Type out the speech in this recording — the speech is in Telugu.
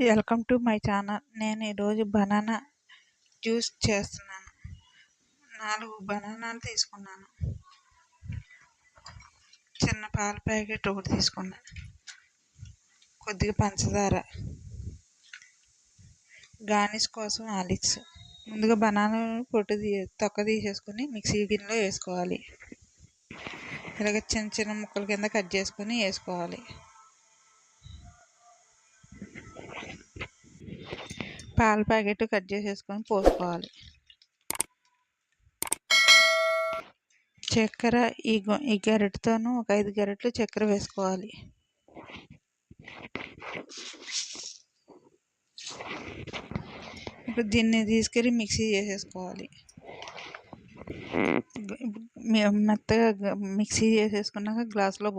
Welcome to my channel. నేను ఈరోజు బనానా జ్యూస్ చేస్తున్నాను. 4 బనానాలు తీసుకున్నాను. చిన్న పాల ప్యాకెట్ ఒకటి తీసుకున్నాను. కొద్దిగా పంచదార, గార్నిష్ కోసం ఆలిక్స్. ముందుగా బనానా తొక్క తీసేసుకొని మిక్సీ గిన్నెలో వేసుకోవాలి. ఇలాగ చిన్న చిన్న ముక్కల కింద కట్ చేసుకొని వేసుకోవాలి. పాల ప్యాకెట్ కట్ చేసేసుకొని పోసుకోవాలి. చక్కెర ఈ గరిటెతోనూ ఒక 5 గరిటెలు చక్కెర వేసుకోవాలి. ఇప్పుడు దీన్ని తీసుకెళ్ళి మిక్సీ చేసేసుకోవాలి. మెత్తగా మిక్సీ చేసేసుకున్నాక గ్లాసులో